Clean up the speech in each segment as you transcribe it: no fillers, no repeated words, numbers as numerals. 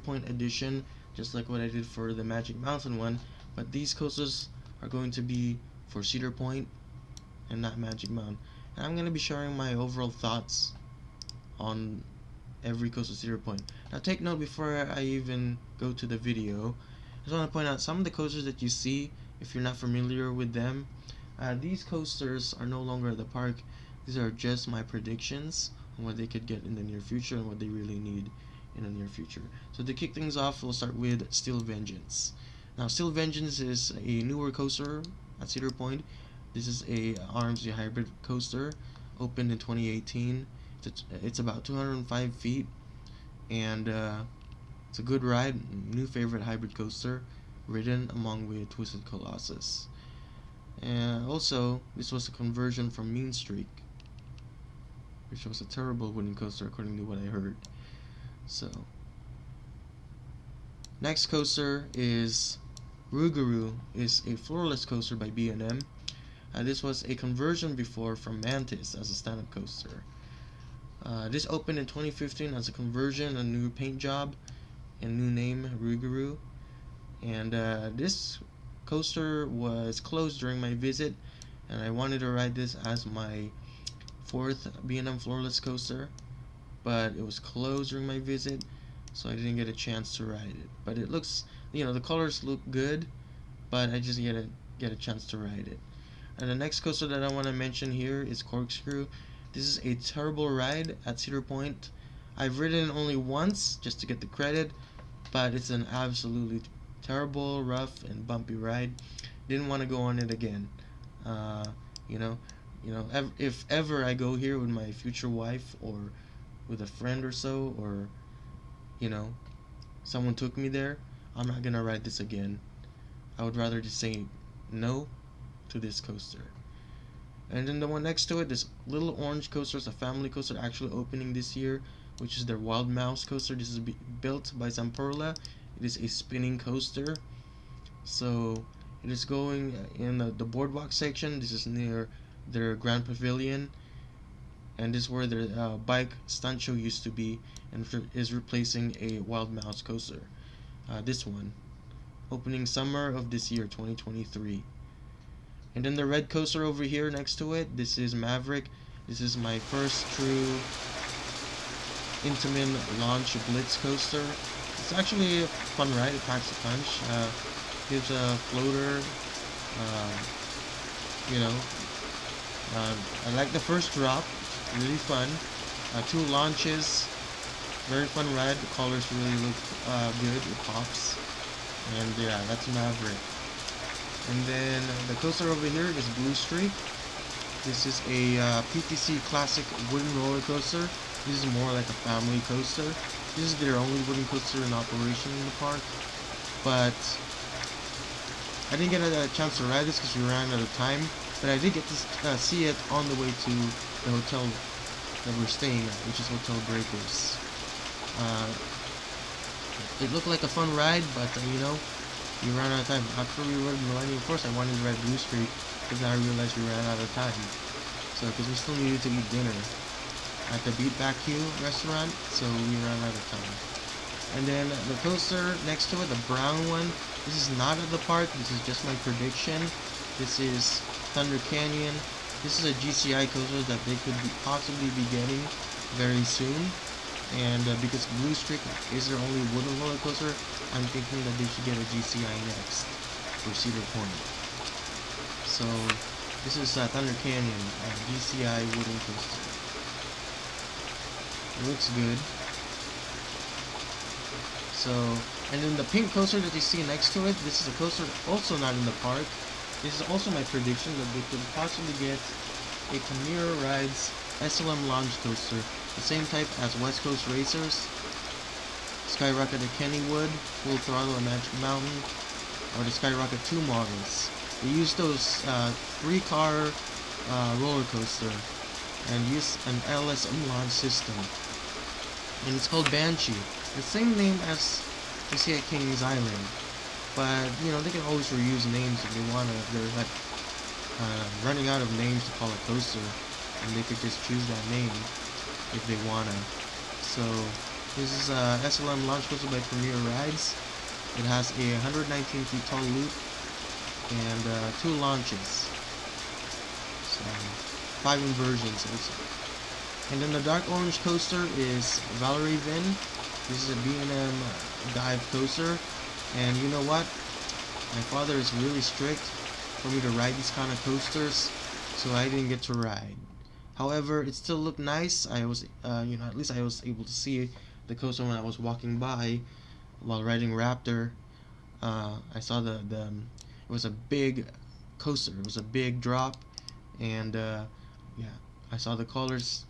Point edition, just like what I did for the Magic Mountain one, but these coasters are going to be for Cedar Point and not Magic Mountain. And I'm going to be sharing my overall thoughts on every coaster Cedar Point. Now take note before I even go to the video, I just want to point out some of the coasters that you see, if you're not familiar with them. These coasters are no longer at the park. These are just my predictions on what they could get in the near future and what they really need in the near future. So to kick things off, we'll start with Steel Vengeance. Now Steel Vengeance is a newer coaster at Cedar Point. This is a RMC hybrid coaster, opened in 2018. It's about 205 feet, and it's a good ride. New favorite hybrid coaster, ridden along with Twisted Colossus. And also, this was a conversion from Mean Streak, which was a terrible wooden coaster according to what I heard. So, next coaster is Rougarou. Is a floorless coaster by B&M. This was a conversion before from Mantis as a stand-up coaster. This opened in 2015 as a conversion, a new paint job, and new name, Rougarou. And this coaster was closed during my visit, and I wanted to ride this as my 4th B&M floorless coaster, but it was closed during my visit, so I didn't get a chance to ride it. But it looks, the colors look good, but I just get a chance to ride it. And the next coaster that I want to mention here is Corkscrew. This is a terrible ride at Cedar Point. I've ridden it only once just to get the credit, but it's an absolutely terrible, rough, and bumpy ride. Didn't want to go on it again. If ever I go here with my future wife or with a friend or so, or someone took me there, I'm not gonna ride this again. I would rather just say no to this coaster. And then the one next to it, this little orange coaster, is a family coaster actually opening this year, which is their Wild Mouse coaster. This is built by Zamperla. It is a spinning coaster. So it is going in the boardwalk section. This is near their Grand Pavilion, and this is where their bike stunt show used to be, and is replacing a Wild Mouse coaster. This one, opening summer of this year, 2023. And then the red coaster over here next to it, this is Maverick. This is my first true Intamin launch blitz coaster. It's actually a fun ride. It packs a punch. Gives a floater. I like the first drop. Really fun. 2 launches. Very fun ride. The colors really look good. It pops. And yeah, that's Maverick. And then the coaster over here is Blue Streak. This is a PTC classic wooden roller coaster. This is more like a family coaster. This is their only wooden coaster in operation in the park. But I didn't get a chance to ride this because we ran out of time. But I did get to see it on the way to the hotel that we're staying at, which is Hotel Breakers. It looked like a fun ride, but we ran out of time. After we rode Millennium Force, I wanted to ride Blue Streak, because I realized we ran out of time. So, because we still needed to eat dinner at the Beat Back Q restaurant, so we ran out of time. And then the coaster next to it, the brown one, this is not at the park, this is just my prediction. This is Thunder Canyon. This is a GCI coaster that they could possibly be getting very soon. And because Blue Streak is their only wooden roller coaster, I'm thinking that they should get a GCI next for Cedar Point. So this is Thunder Canyon, GCI wooden coaster. It looks good. So, and then the pink coaster that you see next to it, this is a coaster also not in the park. This is also my prediction that they could possibly get a Premier Rides SLM launch coaster, the same type as West Coast Racers, Skyrocket at Kennywood, Full Throttle at Magic Mountain, or the Skyrocket 2 models. They use those 3-car roller coaster and use an LSM launch system, and it's called Banshee. The same name as you see at Kings Island, but they can always reuse names if they want to. If they're like running out of names to call a coaster, and they could just choose that name if they wanna. So This is a SLM launch coaster by Premier Rides. It has a 119 feet tall loop and 2 launches. So 5 inversions also. And then the dark orange coaster is Valerie Vin. This is a B&M dive coaster. And you know what? My father is really strict for me to ride these kind of coasters, so I didn't get to ride. However, it still looked nice. I was, at least I was able to see the coaster when I was walking by while riding Raptor. I saw it was a big coaster. It was a big drop, and yeah, I saw the colors.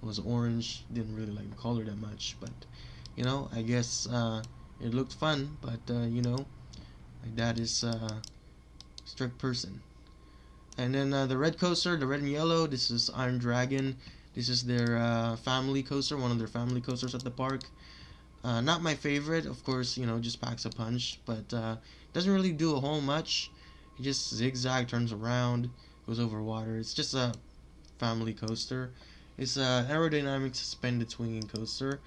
It was orange. Didn't really like the color that much, but I guess it looked fun. But my dad is a strict person. And then the red coaster, the red and yellow, this is Iron Dragon. This is their family coaster, one of their family coasters at the park. Not my favorite, of course, just packs a punch, but doesn't really do a whole much. It just zigzag, turns around, goes over water. It's just a family coaster. It's a aerodynamic suspended swinging coaster,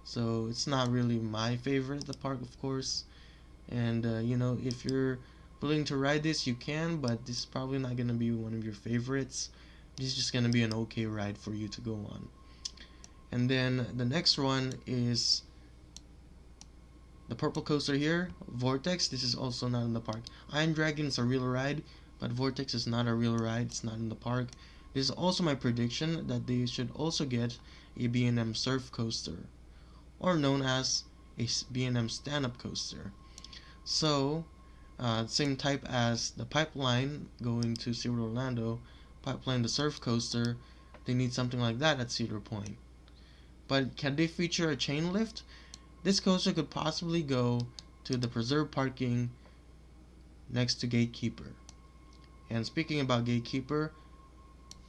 so it's not really my favorite at the park, of course. And if you're willing to ride this, you can, but this is probably not going to be one of your favorites. This is just going to be an okay ride for you to go on. And then the next one is the purple coaster here, Vortex. This is also not in the park. Iron Dragon is a real ride, but Vortex is not a real ride. It's not in the park. This is also my prediction that they should also get a B&M surf coaster, or known as a B&M stand-up coaster. So, same type as the Pipeline going to Cedar Orlando, Pipeline the surf coaster, they need something like that at Cedar Point. But can they feature a chain lift? This coaster could possibly go to the preserve parking next to Gatekeeper. And speaking about Gatekeeper,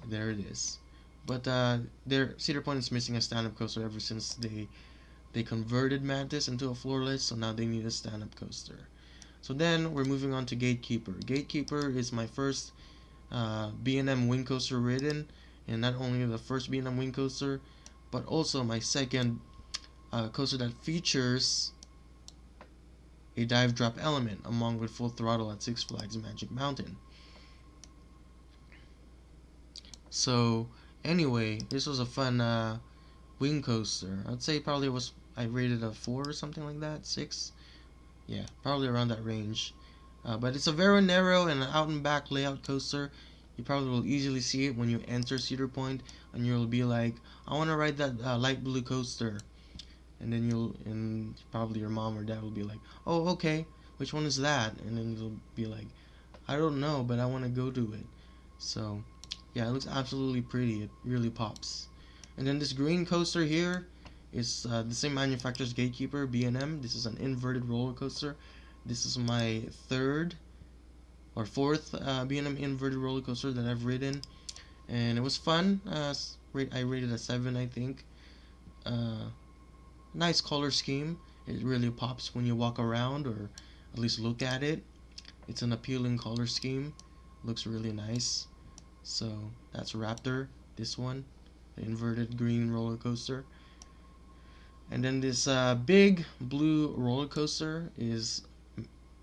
there it is. But their Cedar Point is missing a stand-up coaster ever since they converted Mantis into a floorless, so now they need a stand-up coaster. So then we're moving on to Gatekeeper. Gatekeeper is my first B&M wing coaster ridden, and not only the first B&M wing coaster, but also my second coaster that features a dive drop element along with full throttle at Six Flags Magic Mountain. So anyway, this was a fun wing coaster. I'd say probably I rated a 4 or something like that, 6. Yeah, probably around that range. But it's a very narrow and out and back layout coaster. You probably will easily see it when you enter Cedar Point, and you'll be like, I want to ride that light blue coaster. And then probably your mom or dad will be like, oh, okay, which one is that? And then you'll be like, I don't know, but I want to go to it. So yeah, it looks absolutely pretty. It really pops. And then this green coaster here is the same manufacturer's Gatekeeper, B&M. This is an inverted roller coaster. This is my third or fourth B&M inverted roller coaster that I've ridden, and it was fun. I rated a 7, I think. Nice color scheme. It really pops when you walk around or at least look at it. It's an appealing color scheme. Looks really nice. So that's Raptor, this one, the inverted green roller coaster. And then this big blue roller coaster is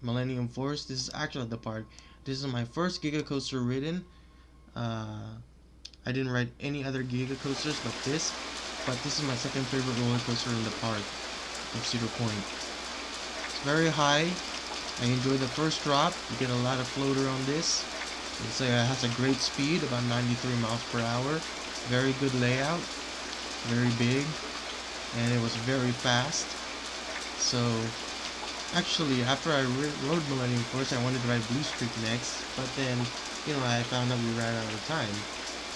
Millennium Force. This is actually at the park. This is my first Giga Coaster ridden. I didn't ride any other Giga Coasters but this is my second favorite roller coaster in the park of Cedar Point. It's very high. I enjoy the first drop. You get a lot of floater on this. It has a great speed, about 93 miles per hour. Very good layout. Very big. And it was very fast. So actually, after I rode Millennium Force, I wanted to ride Blue Streak next, but then I found out we ran out of time,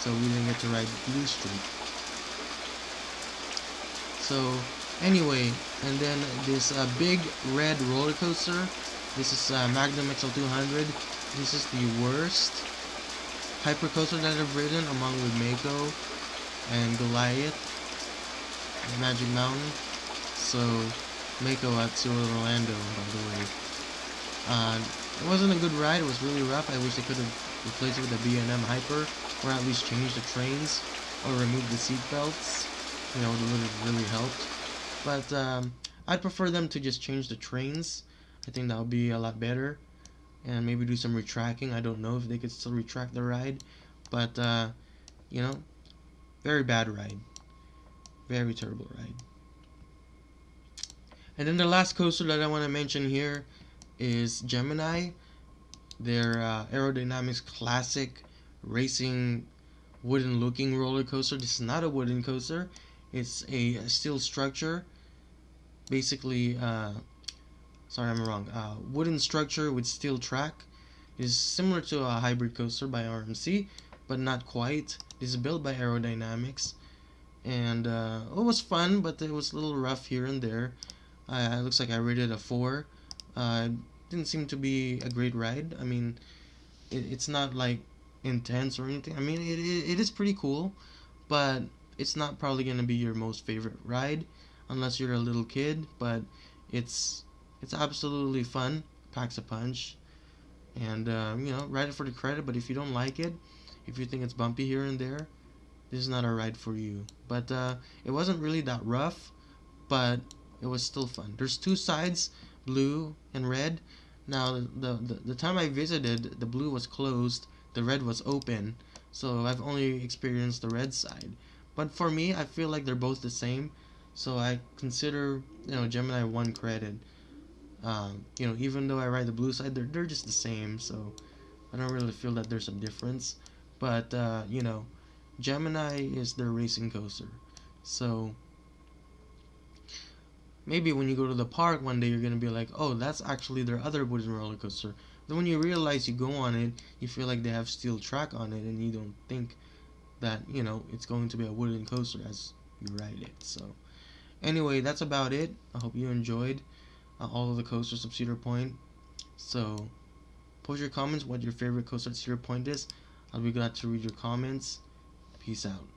so we didn't get to ride Blue Streak. So anyway, and then this big red roller coaster, this is Magnum XL200. This is the worst hyper coaster that I've ridden, along with Mako and Goliath and Magic Mountain. So Mako at Cedar Orlando, by the way. It wasn't a good ride. It was really rough. I wish they could have replaced it with a B&M Hyper, or at least changed the trains, or removed the seat belts. It would have really helped. But I'd prefer them to just change the trains. I think that would be a lot better, and maybe do some retracking. I don't know if they could still retract the ride, but you know, very bad ride, very terrible ride. And then the last coaster that I want to mention here is Gemini. Their aerodynamics classic racing wooden looking roller coaster. This is not a wooden coaster, it's a steel structure, basically sorry, I'm wrong, wooden structure with steel track. It is similar to a hybrid coaster by RMC, but not quite. This is built by Aerodynamics, and it was fun, but it was a little rough here and there. It looks like I rated a 4. It didn't seem to be a great ride. I mean, it's not like intense or anything. I mean, it is pretty cool, but it's not probably gonna be your most favorite ride unless you're a little kid. But it's absolutely fun, packs a punch, and you know, ride it for the credit. But if you don't like it, if you think it's bumpy here and there, this is not a ride for you. But it wasn't really that rough, but it was still fun. There's two sides, blue and red. Now the time I visited, the blue was closed, the red was open, so I've only experienced the red side. But for me, I feel like they're both the same, so I consider, you know, Gemini 1 credit. You know, even though I ride the blue side, they're just the same, so I don't really feel that there's a difference. But you know, Gemini is their racing coaster, so maybe when you go to the park one day, you're gonna be like, oh, that's actually their other wooden roller coaster. Then when you realize you go on it, you feel like they have steel track on it, and you don't think that, you know, it's going to be a wooden coaster as you ride it. So anyway, that's about it. I hope you enjoyed all of the coasters of Cedar Point. So post your comments what your favorite coaster at Cedar Point is. I'll be glad to read your comments. Peace out.